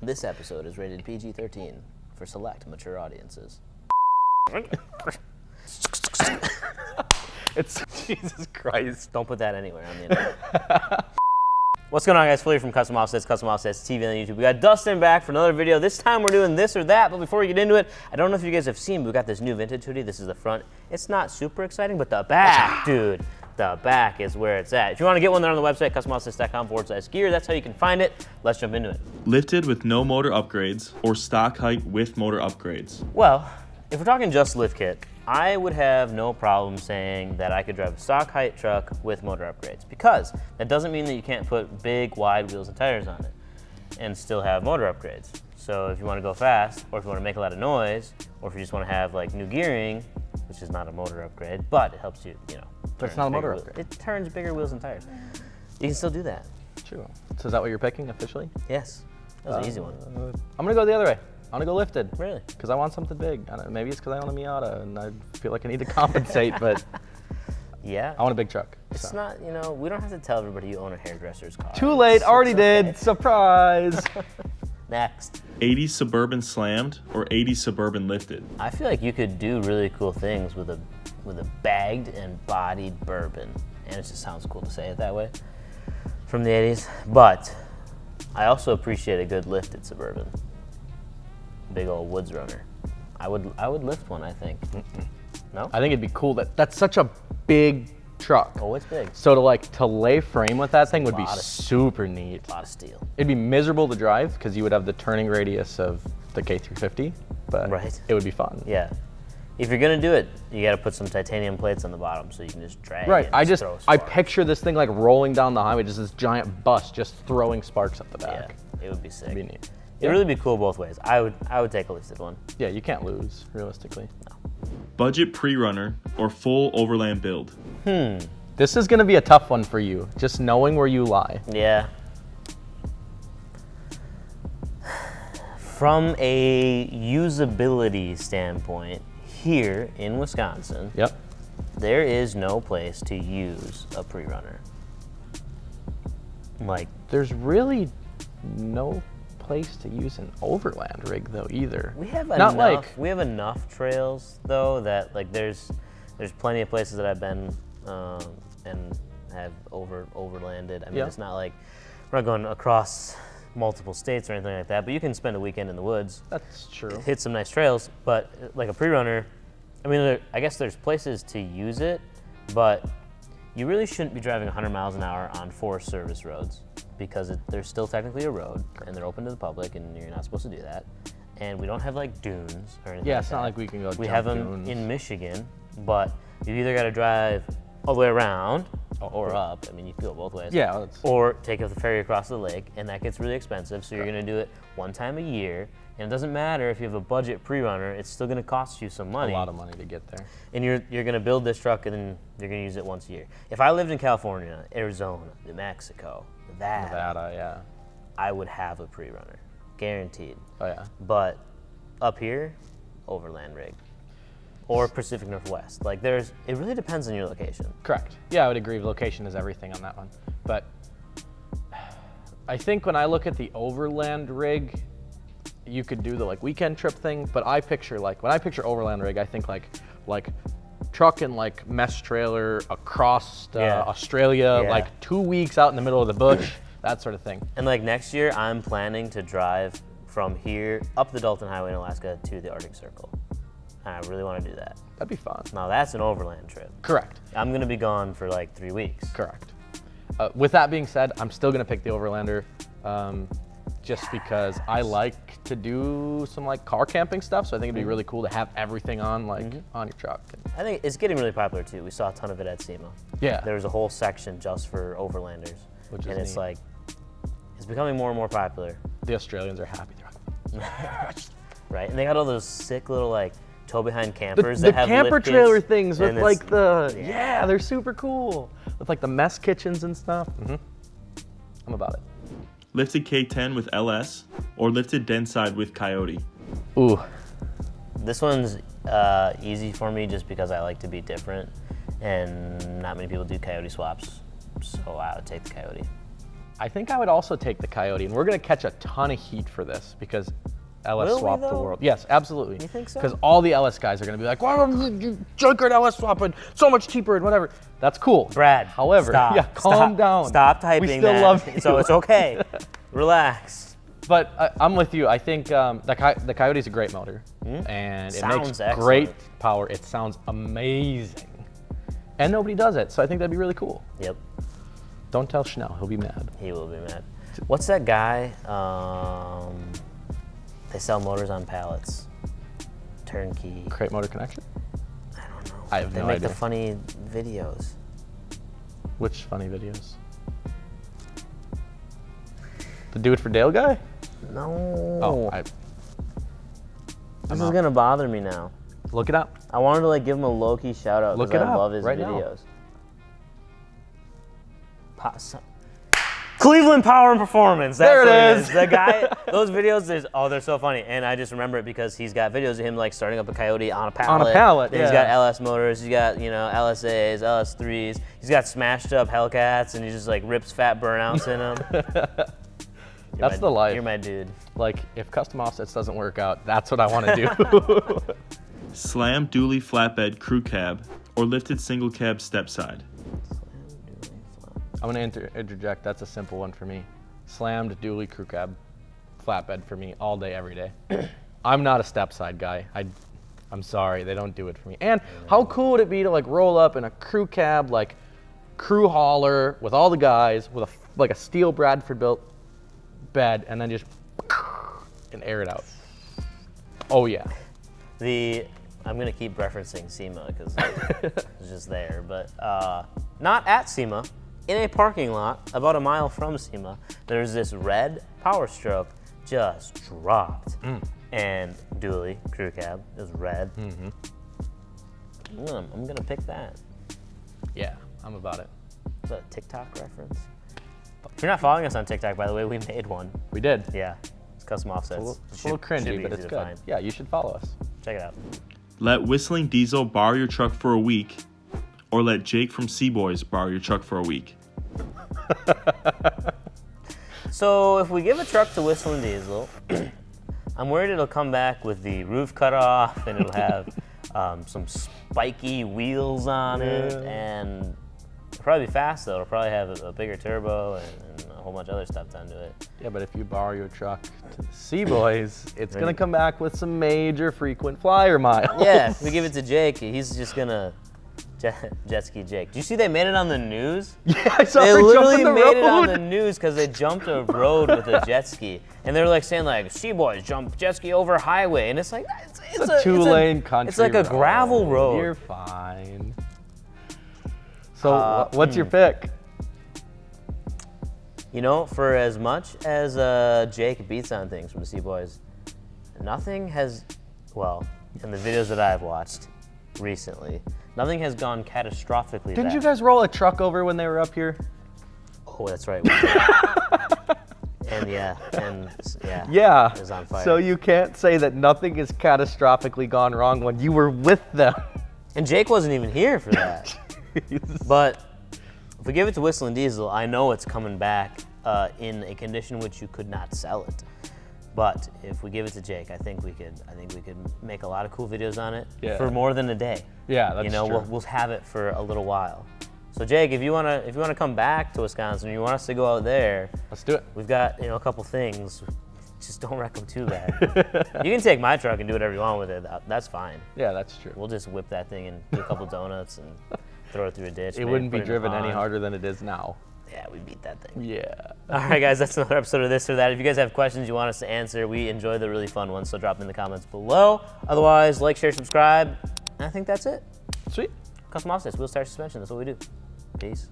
This episode is rated PG-13 for select mature audiences. It's Jesus Christ. Don't put that anywhere on the internet. What's going on, guys? Fuller from Custom Offsets TV on YouTube. We got Dustin back for another video. This time we're doing this or that, but before we get into it, I don't know if you guys have seen, but we got this new vintage hoodie. This is the front. It's not super exciting, but the back, dude, the back is where it's at. If you want to get one, they're on the website, customoffsets.com/gear. That's how you can find it. Let's jump into it. Lifted with no motor upgrades or stock height with motor upgrades? Well, if we're talking just lift kit, I would have no problem saying that I could drive a stock height truck with motor upgrades, because that doesn't mean that you can't put big, wide wheels and tires on it and still have motor upgrades. So if you want to go fast, or if you want to make a lot of noise, or if you just want to have like new gearing, which is not a motor upgrade, but it helps you, you know. It's not a motor upgrade. It turns bigger wheels and tires. You can still do that. True. So is that what you're picking officially? Yes. That was an easy one. I'm gonna go the other way. I'm gonna go lifted. Really? Because I want something big. I don't know, maybe it's because I own a Miata and I feel like I need to compensate, but yeah. I want a big truck. It's so. not, you know, we don't have to tell everybody you own a hairdresser's car. Too late, already okay. did. Surprise. Next. 80 Suburban slammed or 80 Suburban lifted? I feel like you could do really cool things with a bagged and bodied bourbon, and it just sounds cool to say it that way, from the 80s. But I also appreciate a good lifted Suburban. Big old woods runner. I would lift one, I think. No? I think it'd be cool. That's such a big truck. Oh, it's big. So to lay frame with that thing would be super neat. A lot of steel. It'd be miserable to drive because you would have the turning radius of the K350, but right. It would be fun. Yeah. If you're gonna do it, you gotta put some titanium plates on the bottom so you can just drag Right. it. I picture this thing like rolling down the highway, just this giant bus just throwing sparks up the back. Yeah, it would be sick. It'd be neat. It'd really be cool both ways. I would take a lifted one. Yeah, you can't lose, realistically. No. Budget Prerunner or full Overland build? This is gonna be a tough one for you, just knowing where you lie. Yeah. From a usability standpoint, here in Wisconsin, Yep. there is no place to use a Prerunner. Like, There's really no place to use an Overland rig though either. we have Not enough. We have enough trails though that like there's plenty of places that I've been and have overlanded. I mean, it's not like we're not going across multiple states or anything like that, but you can spend a weekend in the woods. That's true. Hit some nice trails, but like a Prerunner, I mean, I guess there's places to use it, but you really shouldn't be driving 100 miles an hour on Forest Service roads because there's still technically a road and they're open to the public and you're not supposed to do that. And we don't have like dunes or anything. Yeah, like it's that. not like we can go. We jump have them dunes. in Michigan, but you either got to drive all the way around or up. I mean, you can go both ways. Yeah. Or take the ferry across the lake, and that gets really expensive. So you're going to do it one time a year, and it doesn't matter if you have a budget Prerunner. It's still going to cost you some money. A lot of money to get there. And you're going to build this truck, and then you're going to use it once a year. If I lived in California, Arizona, New Mexico, Nevada, yeah. I would have a Prerunner, guaranteed. Oh yeah. But up here, Overland rig. Or Pacific Northwest. Like it really depends on your location. Correct. Yeah, I would agree. Location is everything on that one. But I think when I look at the Overland rig, you could do the like weekend trip thing. But I picture when I picture Overland rig, I think like truck and like mesh trailer across Australia, like 2 weeks out in the middle of the bush, that sort of thing. And like next year, I'm planning to drive from here up the Dalton Highway in Alaska to the Arctic Circle. And I really want to do that. That'd be fun. Now that's an overland trip. Correct. I'm going to be gone for like 3 weeks. Correct. With that being said, I'm still going to pick the Overlander just because I like to do some like car camping stuff. So I think it'd be really cool to have everything on on your truck. I think it's getting really popular too. We saw a ton of it at SEMA. Yeah. There was a whole section just for Overlanders. Which is and it's neat. like, it's becoming more and more popular. The Australians are happy. Right? And they got all those sick little like tow behind campers the that have camper lift kits, trailer things with and like they're super cool with like the mess kitchens and stuff. I'm about it. Lifted K10 with LS or lifted Denside with Coyote? Ooh, this one's easy for me just because I like to be different, and not many people do Coyote swaps, so I would take the Coyote. I think I would also take the Coyote, and we're gonna catch a ton of heat for this because LS Will we, swapped the though? world. Yes, absolutely. You think so? Because all the LS guys are gonna be like, why don't you junkyard LS swapping so much cheaper and whatever. That's cool. Brad, However, stop, yeah, calm down. Stop typing we still that. love you. So it's okay. Relax. But I'm with you. I think the Coyote's a great motor, and it makes great power. It sounds amazing, and nobody does it. So I think that'd be really cool. Yep. Don't tell Schnell; he'll be mad. He will be mad. What's that guy? They sell motors on pallets. Turnkey. Crate Motor Connection? I don't know. I have they no make idea. the funny videos. Which funny videos? The Do It For Dale guy? No. Oh, this is gonna bother me now. Look it up. I wanted to like give him a low-key shout out Look because it I up love his right now. videos. Cleveland Power and Performance. That's There it what is. The guy, those videos, they're so funny. And I just remember it because he's got videos of him like starting up a Coyote on a pallet. On a pallet, Then he's got LS motors, he's got, you know, LSAs, LS3s. He's got smashed up Hellcats and he just like rips fat burnouts in them. That's the life. You're my dude. Like, if custom offsets doesn't work out, that's what I want to do. Slam dually flatbed crew cab or lifted single cab step side. I'm going to interject. That's a simple one for me. Slammed dually crew cab flatbed for me all day, every day. I'm not a step side guy. I'm sorry, they don't do it for me. And how cool would it be to like roll up in a crew cab, like crew hauler with all the guys with like a steel Bradford built bed and then just and air it out. Oh yeah. I'm gonna keep referencing SEMA because it's just there, but not at SEMA. In a parking lot about a mile from SEMA, there's this red Power Stroke just dropped, and dually crew cab is red. I'm gonna pick that. Yeah, I'm about it. Is that a TikTok reference? If you're not following us on TikTok, by the way, we made one. We did. Yeah, it's custom offsets. It's a little cringy, but it's good. Yeah, you should follow us. Check it out. Let Whistling Diesel borrow your truck for a week, or let Jake from Seaboys borrow your truck for a week. So if we give a truck to Whistling Diesel, I'm worried it'll come back with the roof cut off and it'll have some spiky wheels on it, and it'll probably be fast though. It'll probably have a bigger turbo and a whole bunch of other stuff done to it. Yeah, but if you borrow your truck to the Seaboys, it's going to come back with some major frequent flyer miles. Yeah, if we give it to Jake, he's just gonna jet ski Jake. Do you see they made it on the news? Yeah, I saw They her literally jumping the made it on road. the news because they jumped a road with a jet ski, and they were like saying like Seaboys jump jet ski over a highway, and it's like it's a two-lane country It's like a road. gravel road. You're fine. So what's your pick? You know, for as much as Jake beats on things from the Seaboys, nothing has, well, in the videos that I've watched recently, nothing has gone catastrophically Didn't bad. you guys roll a truck over when they were up here? Oh, that's right. And yeah, Yeah. it was on fire. So you can't say that nothing has catastrophically gone wrong when you were with them. And Jake wasn't even here for that. But if we give it to Whistling Diesel, I know it's coming back in a condition which you could not sell it. But if we give it to Jake, I think we could make a lot of cool videos on it for more than a day. Yeah, that's true. We'll have it for a little while. So Jake, if you wanna come back to Wisconsin, and you want us to go out there, Let's do it. we've got a couple things. Just don't wreck them too bad. You can take my truck and do whatever you want with it. That's fine. Yeah, that's true. We'll just whip that thing and do a couple donuts and throw it through a ditch. It maybe wouldn't put be in a driven any pond. harder than it is now. Yeah, we beat that thing. Yeah. All right, guys, that's another episode of This or That. If you guys have questions you want us to answer, we enjoy the really fun ones, so drop them in the comments below. Otherwise, like, share, subscribe, and I think that's it. Sweet. Custom offsets, wheel start suspension, that's what we do. Peace.